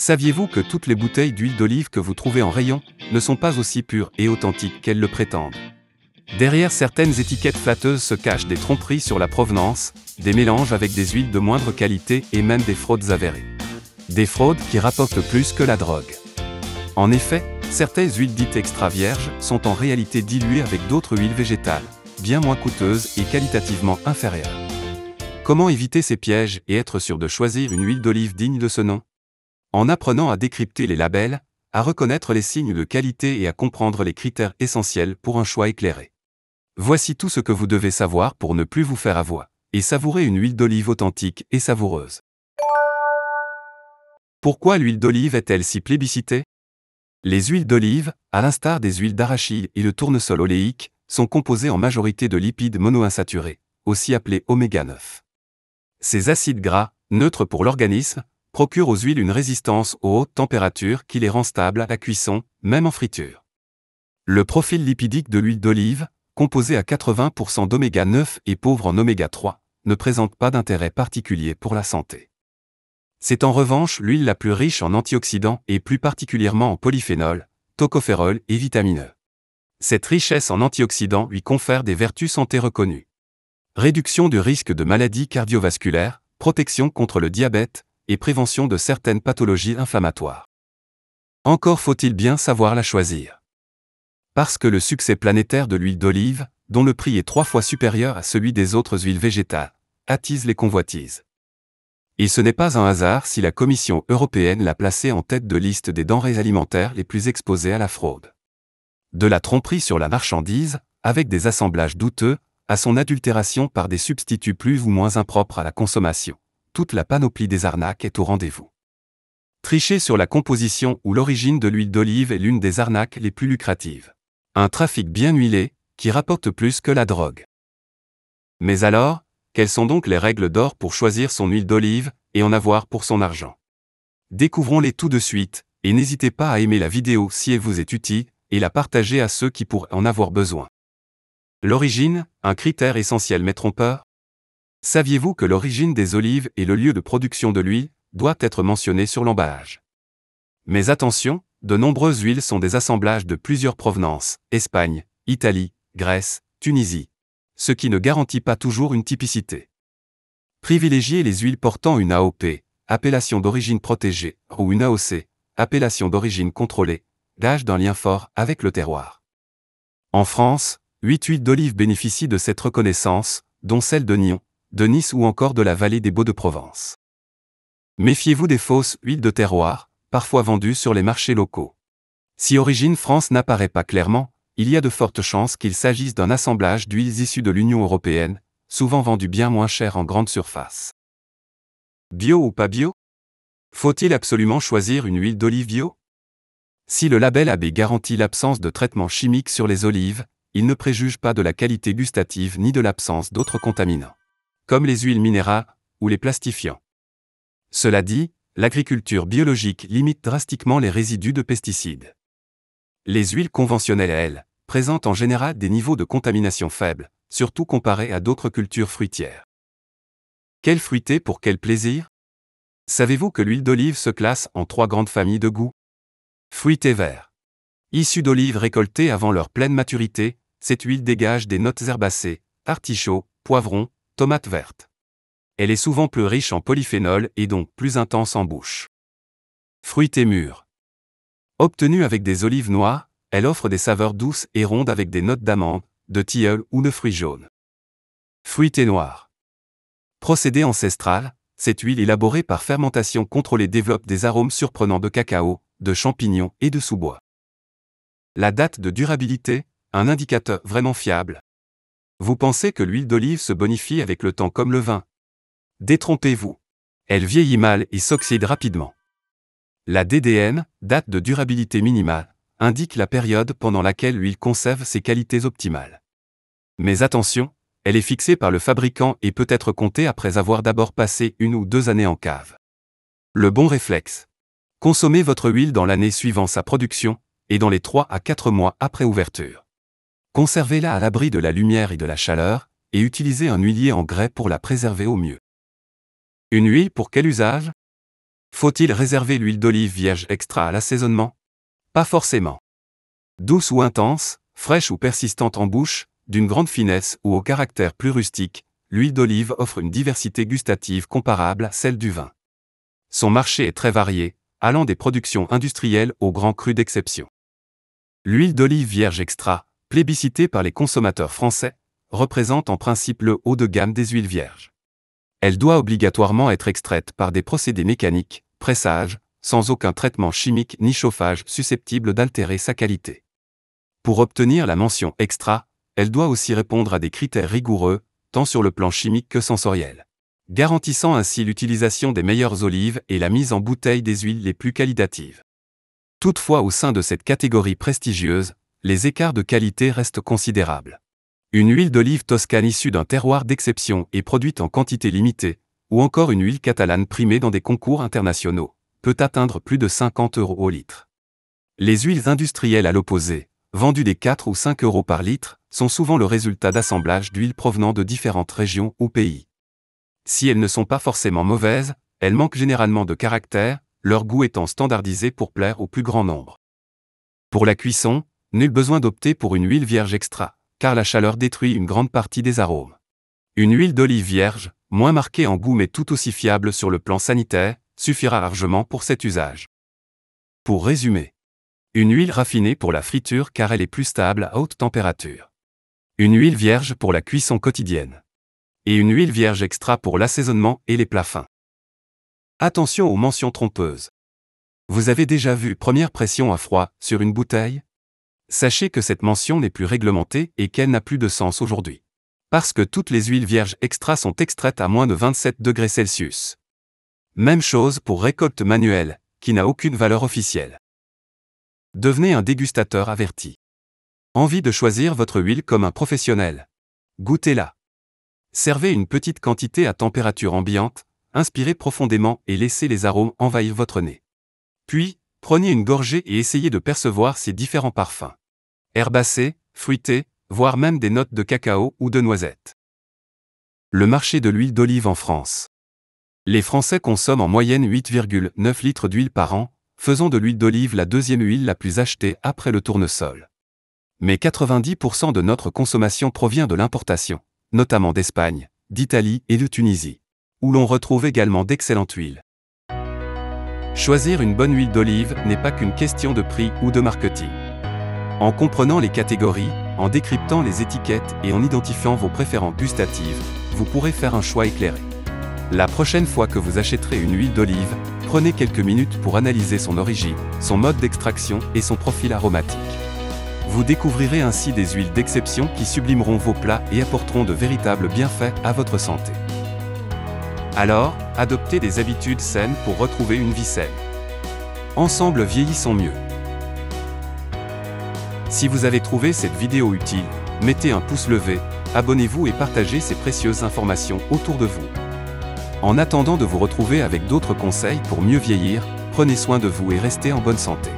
Saviez-vous que toutes les bouteilles d'huile d'olive que vous trouvez en rayon ne sont pas aussi pures et authentiques qu'elles le prétendent? Derrière certaines étiquettes flatteuses se cachent des tromperies sur la provenance, des mélanges avec des huiles de moindre qualité et même des fraudes avérées. Des fraudes qui rapportent plus que la drogue. En effet, certaines huiles dites extra vierges sont en réalité diluées avec d'autres huiles végétales, bien moins coûteuses et qualitativement inférieures. Comment éviter ces pièges et être sûr de choisir une huile d'olive digne de ce nom? En apprenant à décrypter les labels, à reconnaître les signes de qualité et à comprendre les critères essentiels pour un choix éclairé. Voici tout ce que vous devez savoir pour ne plus vous faire avoir et savourer une huile d'olive authentique et savoureuse. Pourquoi l'huile d'olive est-elle si plébiscitée? Les huiles d'olive, à l'instar des huiles d'arachide et le tournesol oléique, sont composées en majorité de lipides monoinsaturés, aussi appelés oméga 9. Ces acides gras, neutres pour l'organisme, procurent aux huiles une résistance aux hautes températures qui les rend stables à la cuisson, même en friture. Le profil lipidique de l'huile d'olive, composé à 80% d'oméga 9 et pauvre en oméga 3, ne présente pas d'intérêt particulier pour la santé. C'est en revanche l'huile la plus riche en antioxydants et plus particulièrement en polyphénols, tocophérols et vitamine E. Cette richesse en antioxydants lui confère des vertus santé reconnues. Réduction du risque de maladies cardiovasculaires, protection contre le diabète et prévention de certaines pathologies inflammatoires. Encore faut-il bien savoir la choisir. Parce que le succès planétaire de l'huile d'olive, dont le prix est 3 fois supérieur à celui des autres huiles végétales, attise les convoitises. Et ce n'est pas un hasard si la Commission européenne l'a placée en tête de liste des denrées alimentaires les plus exposées à la fraude. De la tromperie sur la marchandise, avec des assemblages douteux, à son adultération par des substituts plus ou moins impropres à la consommation, toute la panoplie des arnaques est au rendez-vous. Tricher sur la composition ou l'origine de l'huile d'olive est l'une des arnaques les plus lucratives. Un trafic bien huilé, qui rapporte plus que la drogue. Mais alors, quelles sont donc les règles d'or pour choisir son huile d'olive et en avoir pour son argent? Découvrons-les tout de suite, et n'hésitez pas à aimer la vidéo si elle vous est utile, et la partager à ceux qui pourraient en avoir besoin. L'origine, un critère essentiel mais trompeur? Saviez-vous que l'origine des olives et le lieu de production de l'huile doit être mentionné sur l'emballage? Mais attention, de nombreuses huiles sont des assemblages de plusieurs provenances, Espagne, Italie, Grèce, Tunisie. Ce qui ne garantit pas toujours une typicité. Privilégiez les huiles portant une AOP, appellation d'origine protégée, ou une AOC, appellation d'origine contrôlée, gage d'un lien fort avec le terroir. En France, 8 huiles d'olive bénéficient de cette reconnaissance, dont celle de Nyon, de Nice ou encore de la vallée des Baux-de-Provence. Méfiez-vous des fausses huiles de terroir, parfois vendues sur les marchés locaux. Si Origine France n'apparaît pas clairement, il y a de fortes chances qu'il s'agisse d'un assemblage d'huiles issues de l'Union européenne, souvent vendues bien moins cher en grande surface. Bio ou pas bio? Faut-il absolument choisir une huile d'olive bio? Si le label AB garantit l'absence de traitement chimique sur les olives, il ne préjuge pas de la qualité gustative ni de l'absence d'autres contaminants, comme les huiles minérales ou les plastifiants. Cela dit, l'agriculture biologique limite drastiquement les résidus de pesticides. Les huiles conventionnelles, elles, présentent en général des niveaux de contamination faibles, surtout comparés à d'autres cultures fruitières. Quel fruité pour quel plaisir? Savez-vous que l'huile d'olive se classe en 3 grandes familles de goûts? Fruité vert. Issue d'olives récoltées avant leur pleine maturité, cette huile dégage des notes herbacées, artichauts, poivrons, tomates vertes. Elle est souvent plus riche en polyphénols et donc plus intense en bouche. Fruité mûr. Obtenue avec des olives noires, elle offre des saveurs douces et rondes avec des notes d'amande, de tilleul ou de fruits jaunes. Fruité noir. Procédé ancestral, cette huile élaborée par fermentation contrôlée développe des arômes surprenants de cacao, de champignons et de sous-bois. La date de durabilité, un indicateur vraiment fiable. Vous pensez que l'huile d'olive se bonifie avec le temps comme le vin? Détrompez-vous. Elle vieillit mal et s'oxyde rapidement. La DDM, date de durabilité minimale, indique la période pendant laquelle l'huile conserve ses qualités optimales. Mais attention, elle est fixée par le fabricant et peut être comptée après avoir d'abord passé 1 ou 2 années en cave. Le bon réflexe. Consommez votre huile dans l'année suivant sa production, et dans les 3 à 4 mois après ouverture. Conservez-la à l'abri de la lumière et de la chaleur, et utilisez un huilier en grès pour la préserver au mieux. Une huile pour quel usage? Faut-il réserver l'huile d'olive vierge extra à l'assaisonnement? Pas forcément. Douce ou intense, fraîche ou persistante en bouche, d'une grande finesse ou au caractère plus rustique, l'huile d'olive offre une diversité gustative comparable à celle du vin. Son marché est très varié, allant des productions industrielles aux grands crus d'exception. L'huile d'olive vierge extra, plébiscitée par les consommateurs français, représente en principe le haut de gamme des huiles vierges. Elle doit obligatoirement être extraite par des procédés mécaniques, pressage, sans aucun traitement chimique ni chauffage susceptible d'altérer sa qualité. Pour obtenir la mention extra, elle doit aussi répondre à des critères rigoureux, tant sur le plan chimique que sensoriel, garantissant ainsi l'utilisation des meilleures olives et la mise en bouteille des huiles les plus qualitatives. Toutefois, au sein de cette catégorie prestigieuse, les écarts de qualité restent considérables. Une huile d'olive toscane issue d'un terroir d'exception et produite en quantité limitée, ou encore une huile catalane primée dans des concours internationaux, peut atteindre plus de 50 € au litre. Les huiles industrielles à l'opposé, vendues des 4 ou 5 € par litre, sont souvent le résultat d'assemblages d'huiles provenant de différentes régions ou pays. Si elles ne sont pas forcément mauvaises, elles manquent généralement de caractère, leur goût étant standardisé pour plaire au plus grand nombre. Pour la cuisson, nul besoin d'opter pour une huile vierge extra, car la chaleur détruit une grande partie des arômes. Une huile d'olive vierge, moins marquée en goût mais tout aussi fiable sur le plan sanitaire, suffira largement pour cet usage. Pour résumer, une huile raffinée pour la friture car elle est plus stable à haute température. Une huile vierge pour la cuisson quotidienne. Et une huile vierge extra pour l'assaisonnement et les plats fins. Attention aux mentions trompeuses. Vous avez déjà vu première pression à froid sur une bouteille? Sachez que cette mention n'est plus réglementée et qu'elle n'a plus de sens aujourd'hui. Parce que toutes les huiles vierges extra sont extraites à moins de 27 degrés Celsius. Même chose pour récolte manuelle, qui n'a aucune valeur officielle. Devenez un dégustateur averti. Envie de choisir votre huile comme un professionnel? Goûtez-la. Servez une petite quantité à température ambiante, inspirez profondément et laissez les arômes envahir votre nez. Puis, prenez une gorgée et essayez de percevoir ces différents parfums. Herbacés, fruités, voire même des notes de cacao ou de noisettes. Le marché de l'huile d'olive en France. Les Français consomment en moyenne 8,9 litres d'huile par an, faisant de l'huile d'olive la deuxième huile la plus achetée après le tournesol. Mais 90% de notre consommation provient de l'importation, notamment d'Espagne, d'Italie et de Tunisie, où l'on retrouve également d'excellentes huiles. Choisir une bonne huile d'olive n'est pas qu'une question de prix ou de marketing. En comprenant les catégories, en décryptant les étiquettes et en identifiant vos préférences gustatives, vous pourrez faire un choix éclairé. La prochaine fois que vous achèterez une huile d'olive, prenez quelques minutes pour analyser son origine, son mode d'extraction et son profil aromatique. Vous découvrirez ainsi des huiles d'exception qui sublimeront vos plats et apporteront de véritables bienfaits à votre santé. Alors, adoptez des habitudes saines pour retrouver une vie saine. Ensemble vieillissons mieux. Si vous avez trouvé cette vidéo utile, mettez un pouce levé, abonnez-vous et partagez ces précieuses informations autour de vous. En attendant de vous retrouver avec d'autres conseils pour mieux vieillir, prenez soin de vous et restez en bonne santé.